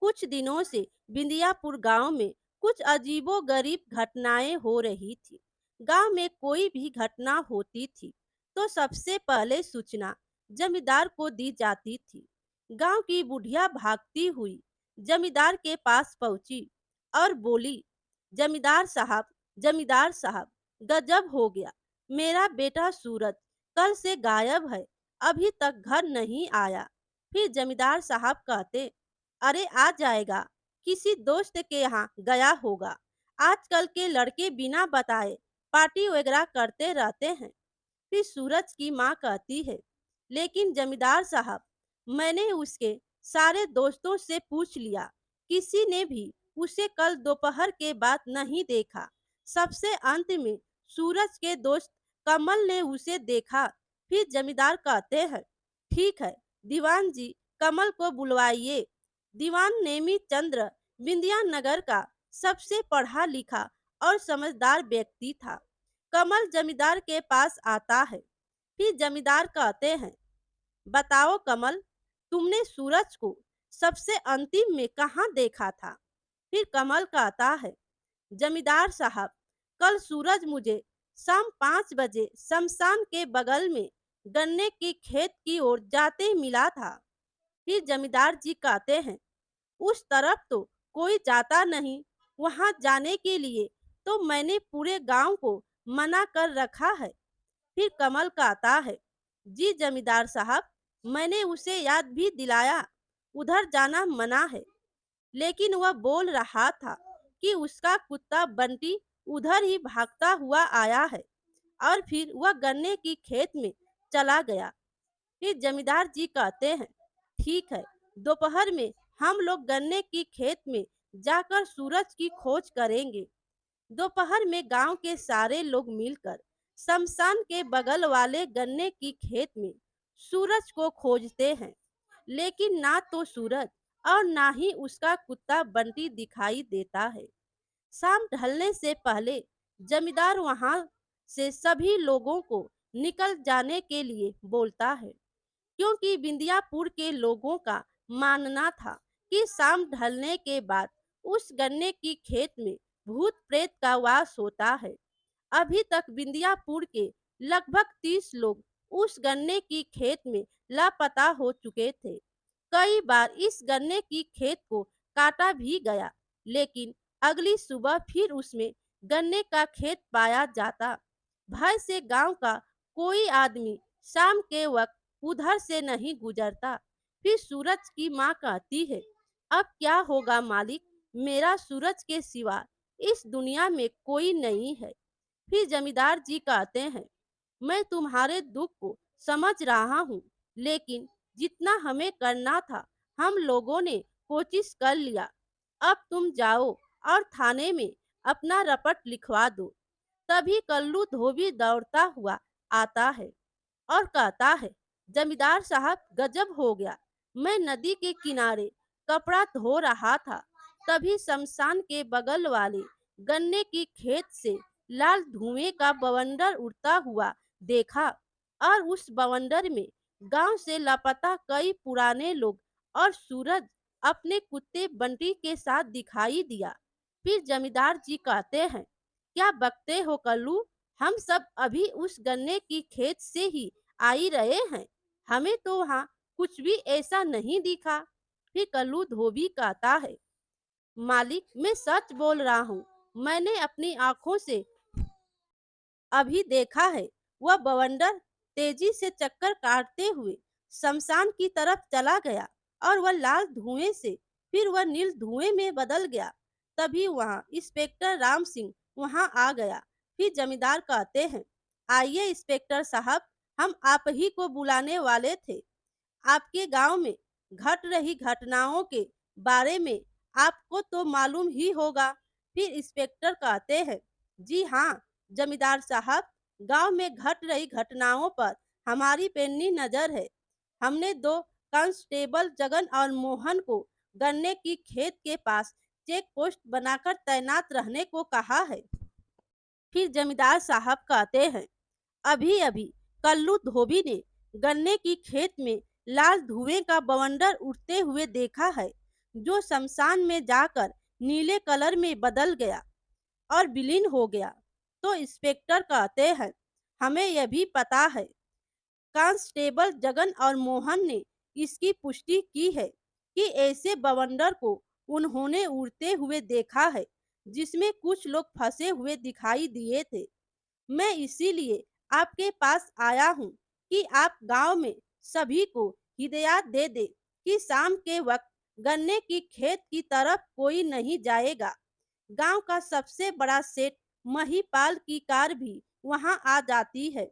कुछ दिनों से बिंदियापुर गांव में कुछ अजीबोगरीब घटनाएं हो रही थी। गांव में कोई भी घटना होती थी तो सबसे पहले सूचना जमींदार को दी जाती थी। गांव की बुढ़िया भागती हुई जमींदार के पास पहुंची और बोली, जमींदार साहब, गजब हो गया। मेरा बेटा सूरज कल से गायब है, अभी तक घर नहीं आया। फिर जमींदार साहब कहते, अरे आ जाएगा, किसी दोस्त के यहाँ गया होगा। आजकल के लड़के बिना बताए पार्टी वगैरह करते रहते हैं। फिर सूरज की माँ कहती है, लेकिन जमींदार साहब, मैंने उसके सारे दोस्तों से पूछ लिया, किसी ने भी उसे कल दोपहर के बाद नहीं देखा। सबसे अंत में सूरज के दोस्त कमल ने उसे देखा। फिर जमींदार कहते हैं, ठीक है दीवान जी, कमल को बुलवाइए। दीवान नेमी चंद्र बिंदिया नगर का सबसे पढ़ा लिखा और समझदार व्यक्ति था। कमल जमींदार के पास आता है। फिर जमींदार कहते हैं, बताओ कमल, तुमने सूरज को सबसे अंतिम में कहाँ देखा था? फिर कमल कहता है, जमींदार साहब, कल सूरज मुझे शाम 5 बजे शमशान के बगल में गन्ने की खेत की ओर जाते मिला था। फिर जमींदार जी कहते हैं, उस तरफ तो कोई जाता नहीं, वहां जाने के लिए तो मैंने पूरे गांव को मना कर रखा है। फिर कमल कहता है, जी जमींदार साहब, मैंने उसे याद भी दिलाया, उधर जाना मना है, लेकिन वह बोल रहा था कि उसका कुत्ता बंटी उधर ही भागता हुआ आया है और फिर वह गन्ने की खेत में चला गया। फिर जमींदार जी कहते हैं, ठीक है, दोपहर में हम लोग गन्ने की खेत में जाकर सूरज की खोज करेंगे। दोपहर में गांव के सारे लोग मिलकर शमशान के बगल वाले गन्ने की खेत में सूरज को खोजते हैं, लेकिन ना तो सूरज और ना ही उसका कुत्ता बंटी दिखाई देता है। शाम ढलने से पहले जमींदार वहां से सभी लोगों को निकल जाने के लिए बोलता है, क्योंकि बिंदियापुर के लोगों का मानना था कि शाम ढलने के बाद उस गन्ने की खेत में भूत प्रेत का वास होता है। अभी तक बिंदियापुर के लगभग 30 लोग उस गन्ने की खेत में लापता हो चुके थे। कई बार इस गन्ने की खेत को काटा भी गया, लेकिन अगली सुबह फिर उसमें गन्ने का खेत पाया जाता। भय से गांव का कोई आदमी शाम के वक्त उधर से नहीं गुजरता। फिर सूरज की माँ कहती है, अब क्या होगा मालिक, मेरा सूरज के सिवा इस दुनिया में कोई नहीं है। फिर जमींदार जी कहते हैं, मैं तुम्हारे दुख को समझ रहा हूँ, लेकिन जितना हमें करना था हम लोगों ने कोशिश कर लिया। अब तुम जाओ और थाने में अपना रपट लिखवा दो। तभी कल्लू धोबी दौड़ता हुआ आता है और कहता है, जमींदार साहब, गजब हो गया। मैं नदी के किनारे कपड़ा धो रहा था, तभी शमशान के बगल वाले गन्ने की खेत से लाल धुएं का बवंडर उड़ता हुआ देखा और उस बवंडर में गांव से लापता कई पुराने लोग और सूरज अपने कुत्ते बंटी के साथ दिखाई दिया। फिर जमींदार जी कहते हैं, क्या बकते हो कल्लू, हम सब अभी उस गन्ने की खेत से ही आ ही रहे हैं, हमें तो वहाँ कुछ भी ऐसा नहीं दिखा। फिर कल्लू धोबी कहता है, मालिक, मैं सच बोल रहा हूँ, मैंने अपनी आंखों से अभी देखा है। वह बवंडर तेजी से चक्कर काटते हुए शमशान की तरफ चला गया और वह लाल धुएं से फिर वह नील धुएं में बदल गया। तभी वहां इंस्पेक्टर राम सिंह वहां आ गया। फिर जमींदार कहते हैं, आइए इंस्पेक्टर साहब, हम आप ही को बुलाने वाले थे। आपके गांव में घट रही घटनाओं के बारे में आपको तो मालूम ही होगा। फिर इंस्पेक्टर कहते हैं, जी हाँ जमींदार साहब, गांव में घट रही घटनाओं पर हमारी पैनी नजर है। हमने दो कांस्टेबल जगन और मोहन को गन्ने की खेत के पास चेक पोस्ट बनाकर तैनात रहने को कहा है। फिर जमींदार साहब कहते हैं, अभी अभी कल्लू धोबी ने गन्ने की खेत में लाल धुएं का बवंडर उड़ते हुए देखा है। जो शमशान में जाकर नीले कलर में बदल गया और विलीन हो गया। तो इंस्पेक्टर कहते हैं, हमें यह भी पता है। कांस्टेबल जगन और मोहन ने इसकी पुष्टि की है कि ऐसे बवंडर को उन्होंने उड़ते हुए देखा है जिसमें कुछ लोग फंसे हुए दिखाई दिए थे। मैं इसीलिए आपके पास आया हूँ कि आप गांव में सभी को हिदायत दे दे कि शाम के वक्त गन्ने की खेत की तरफ कोई नहीं जाएगा। गांव का सबसे बड़ा सेठ महिपाल की कार भी वहां आ जाती है।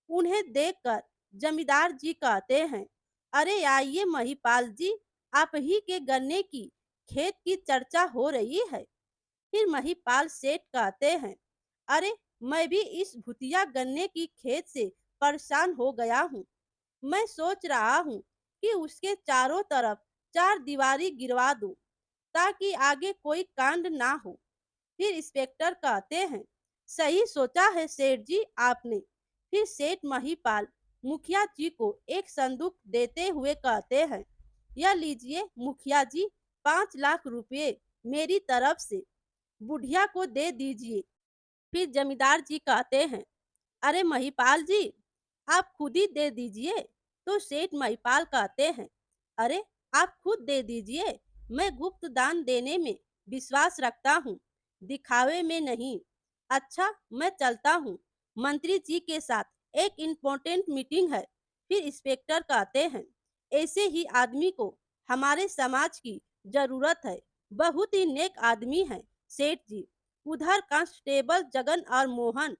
उन्हें देखकर जमींदार जी कहते हैं, अरे आइए महिपाल जी, आप ही के गन्ने की खेत की चर्चा हो रही है। फिर महिपाल सेठ कहते हैं, अरे मैं भी इस भुतिया गन्ने की खेत से परेशान हो गया हूँ। मैं सोच रहा हूँ कि उसके चारों तरफ चार दीवारी गिरवा दूं ताकि आगे कोई कांड ना हो। फिर इंस्पेक्टर कहते हैं, सही सोचा है सेठ जी आपने। फिर सेठ महिपाल मुखिया जी को एक संदूक देते हुए कहते हैं, यह लीजिए मुखिया जी, 5 लाख रुपए मेरी तरफ से बुढ़िया को दे दीजिए। फिर जमींदार जी कहते हैं, अरे महिपाल जी, आप खुद ही दे दीजिए। तो सेठ महिपाल कहते हैं, अरे आप खुद दे दीजिए, मैं गुप्त दान देने में विश्वास रखता हूँ, दिखावे में नहीं। अच्छा मैं चलता हूँ, मंत्री जी के साथ एक इम्पोर्टेंट मीटिंग है। फिर इंस्पेक्टर कहते हैं, ऐसे ही आदमी को हमारे समाज की जरूरत है, बहुत ही नेक आदमी है सेठ जी। उधर कांस्टेबल जगन और मोहन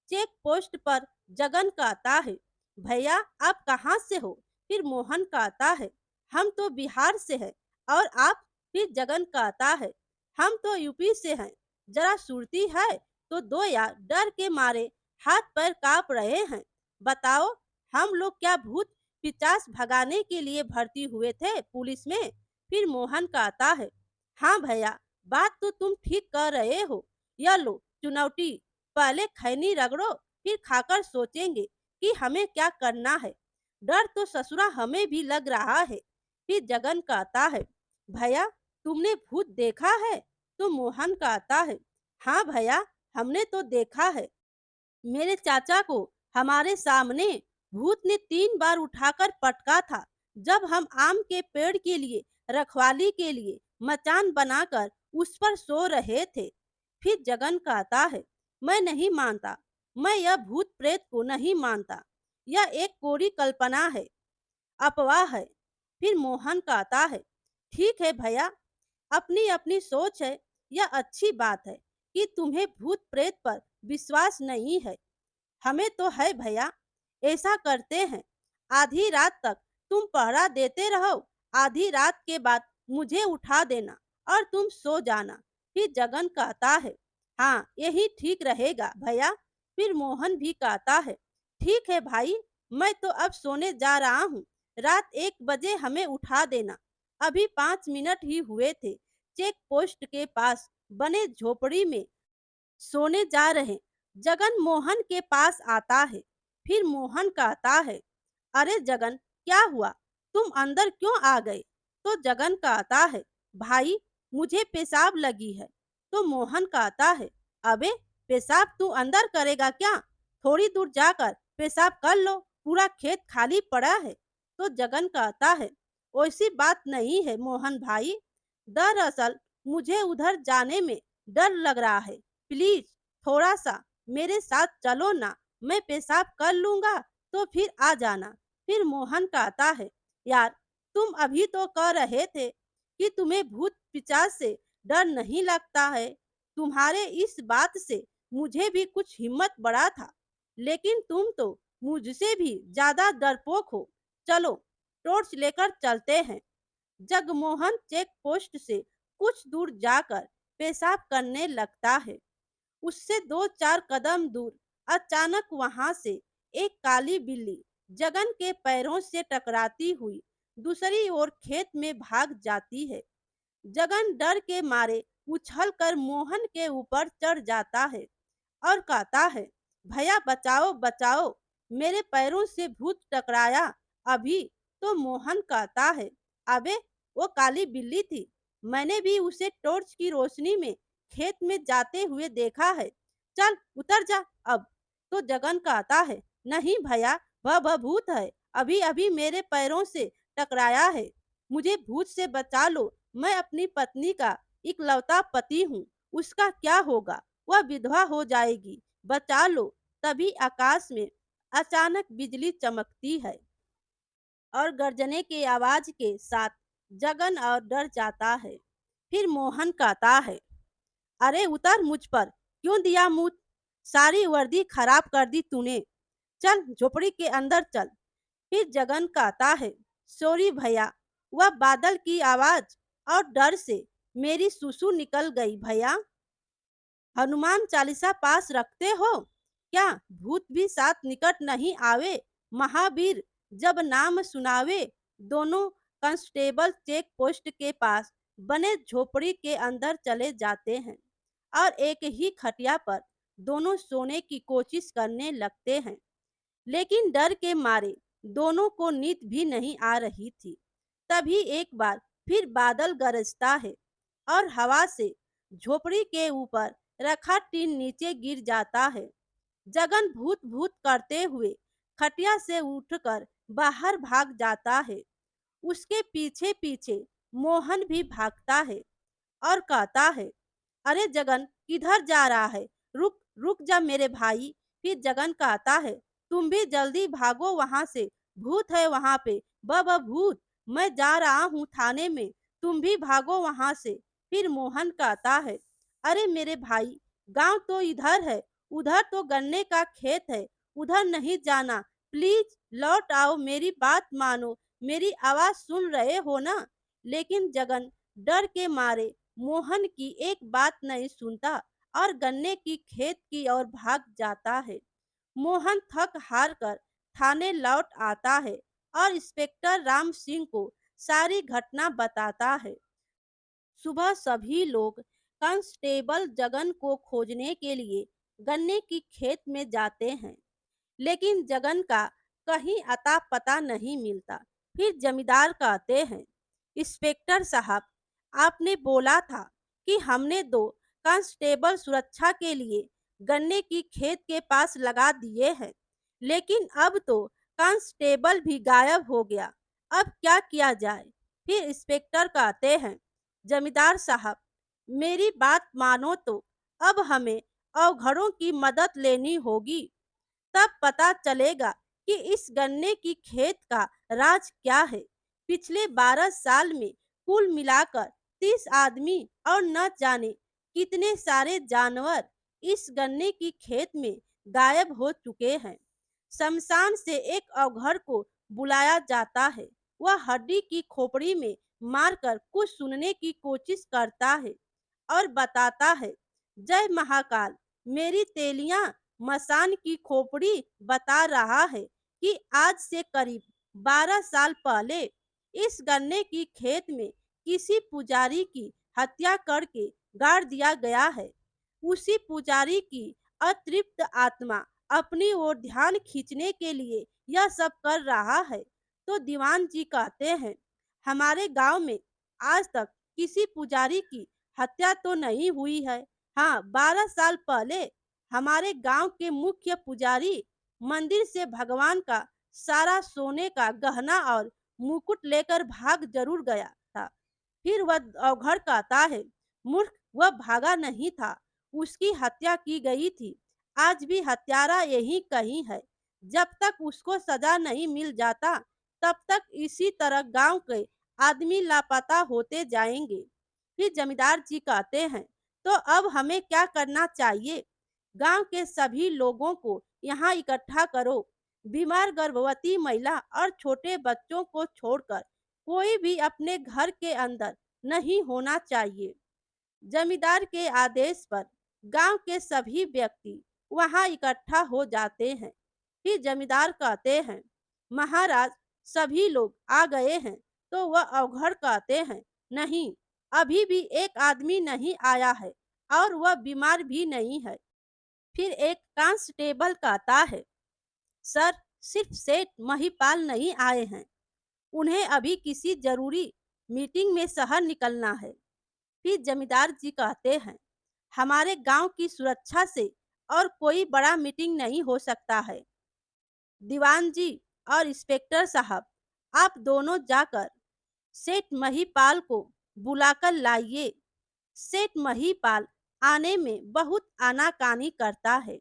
चेक पोस्ट पर। जगन कहता है, भैया आप कहाँ से हो? फिर मोहन कहता है, हम तो बिहार से हैं। और आप? फिर जगन कहता है, हम तो यूपी से हैं। जरा सुरती है तो दो यार, डर के मारे हाथ पैर कांप रहे हैं। बताओ, हम लोग क्या भूत पिचास भगाने के लिए भर्ती हुए थे पुलिस में? फिर मोहन कहता है, हाँ भैया, बात तो तुम ठीक कर रहे हो। यह लो चुनौती, पहले खैनी रगड़ो, फिर खाकर सोचेंगे कि हमें क्या करना है। डर तो ससुरा हमें भी लग रहा है। फिर जगन कहता है, भैया तुमने भूत देखा है? तो मोहन कहता है, हाँ भैया, हमने तो देखा है। मेरे चाचा को हमारे सामने भूत ने 3 बार उठाकर पटका था जब हम आम के पेड़ के लिए रखवाली के लिए मचान बनाकर उस पर सो रहे थे। फिर जगन कहता है, मैं नहीं मानता, मैं यह भूत प्रेत को नहीं मानता। यह एक कोरी कल्पना है, अफवाह है। फिर मोहन कहता है, ठीक है भैया, अपनी अपनी सोच है। यह अच्छी बात है कि तुम्हें भूत प्रेत पर विश्वास नहीं है, हमें तो है भैया। ऐसा करते हैं, आधी रात तक तुम पहरा देते रहो, आधी रात के बाद मुझे उठा देना और तुम सो जाना। फिर जगन कहता है, हाँ यही ठीक रहेगा भैया। फिर मोहन भी कहता है, ठीक है भाई, मैं तो अब सोने जा रहा हूँ। रात 1 बजे हमें उठा देना। अभी 5 मिनट ही हुए थे। चेक पोस्ट के पास बने झोपड़ी में सोने जा रहे जगन मोहन के पास आता है। फिर मोहन कहता है, अरे जगन, क्या हुआ? तुम अंदर क्यों आ गए? तो जगन कहता है, भाई मुझे पेशाब लगी है। तो मोहन कहता है, अबे पेशाब तू अंदर करेगा क्या? थोड़ी दूर जाकर पेशाब कर लो, पूरा खेत खाली पड़ा है। तो जगन कहता है, ऐसी बात नहीं है मोहन भाई, दरअसल मुझे उधर जाने में डर लग रहा है। प्लीज थोड़ा सा मेरे साथ चलो ना, मैं पेशाब कर लूंगा तो फिर आ जाना। फिर मोहन कहता है, यार तुम अभी तो कह रहे थे कि तुम्हें भूत पिशाच से डर नहीं लगता है। तुम्हारे इस बात से मुझे भी कुछ हिम्मत बढ़ा था, लेकिन तुम तो मुझसे भी ज्यादा डरपोक हो। चलो टॉर्च लेकर चलते हैं। जगमोहन चेक पोस्ट से कुछ दूर जाकर पेशाब करने लगता है। उससे 2-4 कदम दूर अचानक वहां से एक काली बिल्ली जगन के पैरों से टकराती हुई दूसरी ओर खेत में भाग जाती है। जगन डर के मारे उछलकर मोहन के ऊपर चढ़ जाता है और कहता है, भैया बचाओ बचाओ, मेरे पैरों से भूत टकराया। अभी तो मोहन कहता है, अबे वो काली बिल्ली थी, मैंने भी उसे टॉर्च की रोशनी में खेत में जाते हुए देखा है। चल उतर जा अब। तो जगन कहता है, नहीं भैया, वह भूत है, अभी अभी मेरे पैरों से टकराया है। मुझे भूत से बचा लो, मैं अपनी पत्नी का इकलौता पति हूँ, उसका क्या होगा? वह विधवा हो जाएगी, बचा लो। तभी आकाश में अचानक बिजली चमकती है और गर्जने के आवाज के साथ जगन और डर जाता है। फिर मोहन कहता है, अरे उतर मुझ पर, क्यों दिया मुंह? सारी वर्दी खराब कर दी तूने। चल झोपड़ी के अंदर चल। फिर जगन कहता है, सॉरी भैया, वह बादल की आवाज और डर से मेरी सुसु निकल गई भैया। हनुमान चालीसा पास रखते हो क्या? भूत भी साथ निकट नहीं आवे। महावीर जब नाम सुनावे। दोनों कांस्टेबल चेक पोस्ट के पास बने झोपड़ी के अंदर चले जाते हैं और एक ही खटिया पर दोनों सोने की कोशिश करने लगते हैं, लेकिन डर के मारे दोनों को नींद भी नहीं आ रही थी। तभी एक बार फिर बादल गरजता है और हवा से झोपड़ी के ऊपर रखा टीन नीचे गिर जाता है। जगन भूत भूत करते हुए खटिया से उठकर बाहर भाग जाता है। उसके पीछे पीछे मोहन भी भागता है और कहता है, अरे जगन किधर जा रहा है? रुक रुक जा मेरे भाई। फिर जगन कहता है, तुम भी जल्दी भागो वहां से, भूत है वहां पे, भूत। मैं जा रहा हूँ थाने में, तुम भी भागो वहां से। फिर मोहन कहता है, अरे मेरे भाई, गांव तो इधर है, उधर तो गन्ने का खेत है, उधर नहीं जाना। प्लीज लौट आओ, मेरी बात मानो, मेरी आवाज सुन रहे हो ना? लेकिन जगन डर के मारे मोहन की एक बात नहीं सुनता और गन्ने की खेत की ओर भाग जाता है। मोहन थक हार कर थाने लौट आता है और इंस्पेक्टर राम सिंह को सारी घटना बताता है। सुबह सभी लोग कांस्टेबल जगन को खोजने के लिए गन्ने की खेत में जाते हैं, लेकिन जगन का कहीं अता पता नहीं मिलता। फिर जमींदार कहते हैं, इंस्पेक्टर साहब, आपने बोला था कि हमने दो कांस्टेबल सुरक्षा के लिए गन्ने की खेत के पास लगा दिए हैं, लेकिन अब तो कांस्टेबल भी गायब हो गया। अब क्या किया जाए? फिर इंस्पेक्टर कहते हैं, जमींदार साहब, मेरी बात मानो तो अब हमें अवघड़ों की मदद लेनी होगी, तब पता चलेगा कि इस गन्ने की खेत का राज क्या है। पिछले 12 साल में कुल मिलाकर 30 आदमी और न जाने कितने सारे जानवर इस गन्ने की खेत में गायब हो चुके हैं। शमशान से एक अवघड़ को बुलाया जाता है। वह हड्डी की खोपड़ी में मारकर कुछ सुनने की कोशिश करता है और बताता है, जय महाकाल, मेरी तेलियां मसान की खोपड़ी बता रहा है कि आज से करीब 12 साल पहले इस गन्ने की खेत में किसी पुजारी की हत्या करके गाड़ दिया गया है। उसी पुजारी की अतृप्त आत्मा अपनी ओर ध्यान खींचने के लिए यह सब कर रहा है। तो दीवान जी कहते हैं, हमारे गांव में आज तक किसी पुजारी की हत्या तो नहीं हुई है। हाँ, 12 साल पहले हमारे गांव के मुख्य पुजारी मंदिर से भगवान का सारा सोने का गहना और मुकुट लेकर भाग जरूर गया था। फिर वह अवघड़ कहता है, मूर्ख, वह भागा नहीं था, उसकी हत्या की गई थी। आज भी हत्यारा यही कहीं है। जब तक उसको सजा नहीं मिल जाता, तब तक इसी तरह गांव के आदमी लापता होते जाएंगे। फिर जमींदार जी कहते हैं, तो अब हमें क्या करना चाहिए? गांव के सभी लोगों को यहाँ इकट्ठा करो। बीमार गर्भवती महिला और छोटे बच्चों को छोड़कर कोई भी अपने घर के अंदर नहीं होना चाहिए। जमींदार के आदेश पर गांव के सभी व्यक्ति वहां इकट्ठा हो जाते हैं। फिर जमींदार कहते हैं, महाराज, सभी लोग आ गए हैं। तो वह अवघड़ कहते हैं, नहीं, अभी भी एक आदमी नहीं आया है और वह बीमार भी नहीं है। फिर एक कांस्टेबल कहता है, सर, सिर्फ सेठ महिपाल नहीं आए हैं, उन्हें अभी किसी जरूरी मीटिंग में शहर निकलना है। फिर जमींदार जी कहते हैं, हमारे गांव की सुरक्षा से और कोई बड़ा मीटिंग नहीं हो सकता है। दीवान जी और इंस्पेक्टर साहब, आप दोनों जाकर सेठ महिपाल को बुलाकर लाइए। सेठ महिपाल आने में बहुत आनाकानी करता है,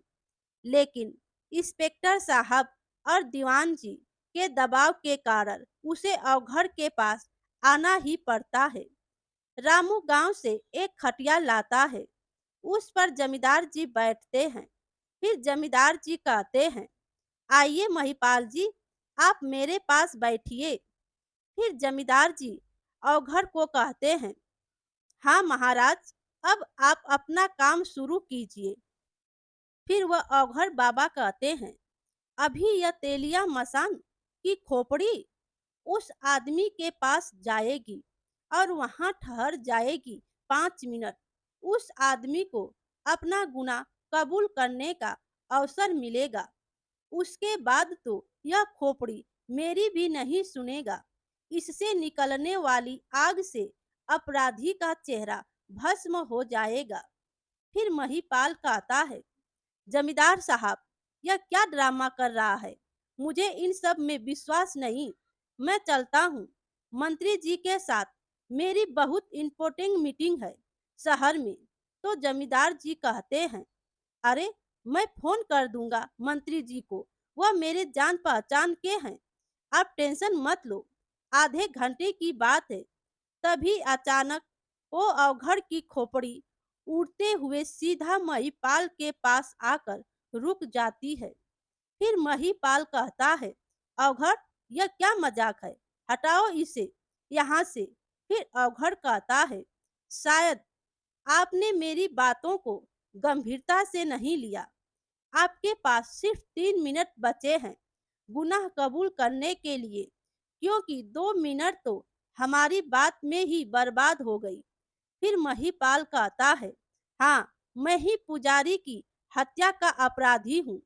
लेकिन इंस्पेक्टर साहब और दीवान जी के दबाव के कारण उसे अवघड़ के पास आना ही पड़ता है। रामू गांव से एक खटिया लाता है, उस पर जमींदार जी बैठते हैं। फिर जमींदार जी कहते हैं, आइए महिपाल जी, आप मेरे पास बैठिए। फिर जमींदार जी अवघड़ को कहते हैं, हाँ महाराज, अब आप अपना काम शुरू कीजिए। फिर वह अवघड़ बाबा कहते हैं, अभी यह तेलिया मसान की खोपड़ी उस आदमी के पास जाएगी और वहां ठहर जाएगी 5 मिनट। उस आदमी को अपना गुनाह कबूल करने का अवसर मिलेगा। उसके बाद तो यह खोपड़ी मेरी भी नहीं सुनेगा। इससे निकलने वाली आग से अपराधी का चेहरा भस्म हो जाएगा। फिर महिपाल कहता है, जमींदार साहब, यह क्या ड्रामा कर रहा है? मुझे इन सब में विश्वास नहीं। मैं चलता हूँ। मंत्री जी के साथ मेरी बहुत इम्पोर्टेंट मीटिंग है शहर में। तो जमींदार जी कहते हैं, अरे, मैं फोन कर दूंगा मंत्री जी को, वह मेरे जान पहचान के हैं। आप टेंशन मत लो, आधे घंटे की बात है। तभी अचानक वो अवघड़ की खोपड़ी उड़ते हुए सीधा महिपाल के पास आकर रुक जाती है। फिर महिपाल कहता है, अवघड़, यह क्या मजाक है? हटाओ इसे यहाँ से। फिर अवघड़ कहता है, शायद आपने मेरी बातों को गंभीरता से नहीं लिया। आपके पास सिर्फ 3 मिनट बचे हैं गुनाह कबूल करने के लिए, क्योंकि 2 मिनट तो हमारी बात में ही बर्बाद हो गई। फिर महिपाल कहता है, हाँ, मैं ही पुजारी की हत्या का अपराधी हूँ।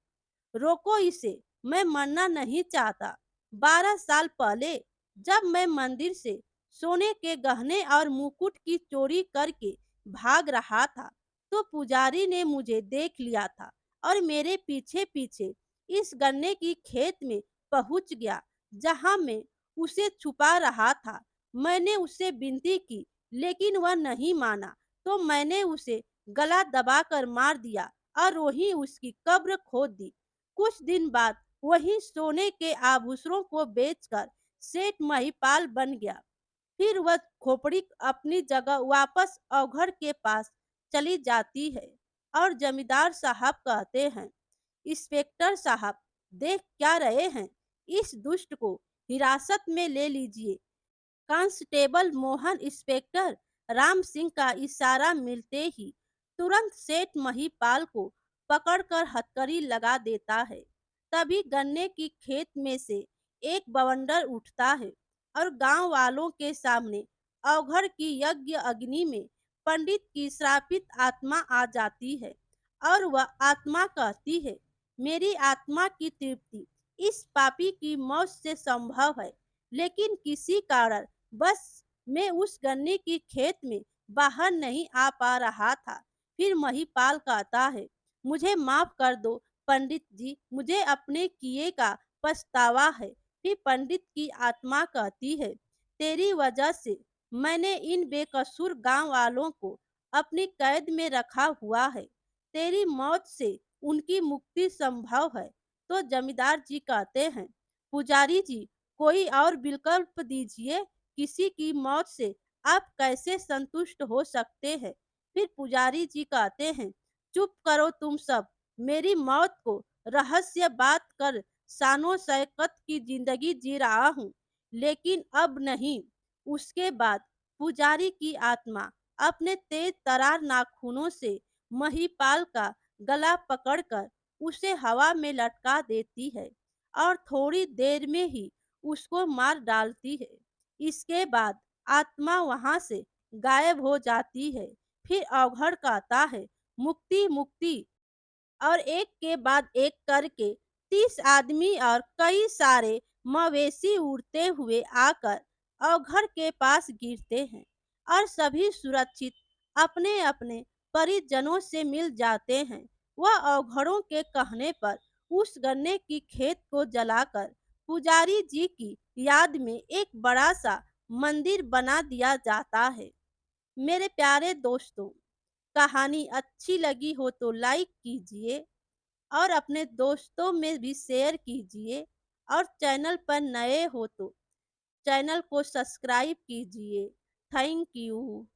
रोको इसे, मैं मरना नहीं चाहता। 12 साल पहले जब मैं मंदिर से सोने के गहने और मुकुट की चोरी करके भाग रहा था, तो पुजारी ने मुझे देख लिया था और मेरे पीछे पीछे इस गन्ने की खेत में पहुंच गया जहां मैं उसे छुपा रहा था। मैंने उससे विनती की, लेकिन वह नहीं माना, तो मैंने उसे गला दबाकर मार दिया और वहीं उसकी कब्र खोद दी। कुछ दिन बाद वही सोने के आभूषणों को बेचकर सेठ महिपाल बन गया। फिर वह खोपड़ी अपनी जगह वापस अवघड़ के पास चली जाती है और जमींदार साहब कहते हैं, इंस्पेक्टर साहब, देख क्या रहे हैं? इस दुष्ट को हिरासत में ले लीजिए। कांस्टेबल मोहन इंस्पेक्टर राम सिंह का इशारा मिलते ही तुरंत सेठ महिपाल को पकड़कर हथकड़ी लगा देता है। तभी गन्ने की खेत में से एक बवंडर उठता है और गांव वालों के सामने अवघड़ की यज्ञ अग्नि में पंडित की श्रापित आत्मा आ जाती है और वह आत्मा कहती है, मेरी आत्मा की तृप्ति इस पापी की मौत से संभव है, लेकिन किसी कारण बस मैं उस गन्ने की खेत में बाहर नहीं आ पा रहा था। फिर महिपाल कहता है, मुझे माफ कर दो पंडित जी, मुझे अपने किए का पछतावा है। फिर पंडित की आत्मा कहती है, तेरी वजह से मैंने इन बेकसूर गांव वालों को अपनी कैद में रखा हुआ है। तेरी मौत से उनकी मुक्ति संभव है। तो जमींदार जी कहते हैं, पुजारी जी, कोई और विकल्प दीजिए। किसी की मौत से आप कैसे संतुष्ट हो सकते हैं? फिर पुजारी जी कहते हैं, चुप करो तुम सब। मेरी मौत को रहस्य बात कर शानो शौकत की जिंदगी जी रहा हूँ, लेकिन अब नहीं। उसके बाद पुजारी की आत्मा अपने तेज तरार नाखूनों से महिपाल का गला पकड़कर उसे हवा में लटका देती है और थोड़ी देर में ही उसको मार डालती है। इसके बाद आत्मा वहां से गायब हो जाती है। फिर अवघड़ कहता है, मुक्ति मुक्ति, और एक के बाद एक करके 30 आदमी और कई सारे मवेशी उड़ते हुए आकर अवघड़ के पास गिरते हैं और सभी सुरक्षित अपने अपने परिजनों से मिल जाते हैं। वह अवघड़ों के कहने पर उस गन्ने की खेत को जलाकर पुजारी जी की याद में एक बड़ा सा मंदिर बना दिया जाता है। मेरे प्यारे दोस्तों, कहानी अच्छी लगी हो तो लाइक कीजिए और अपने दोस्तों में भी शेयर कीजिए और चैनल पर नए हो तो चैनल को सब्सक्राइब कीजिए। Thank you.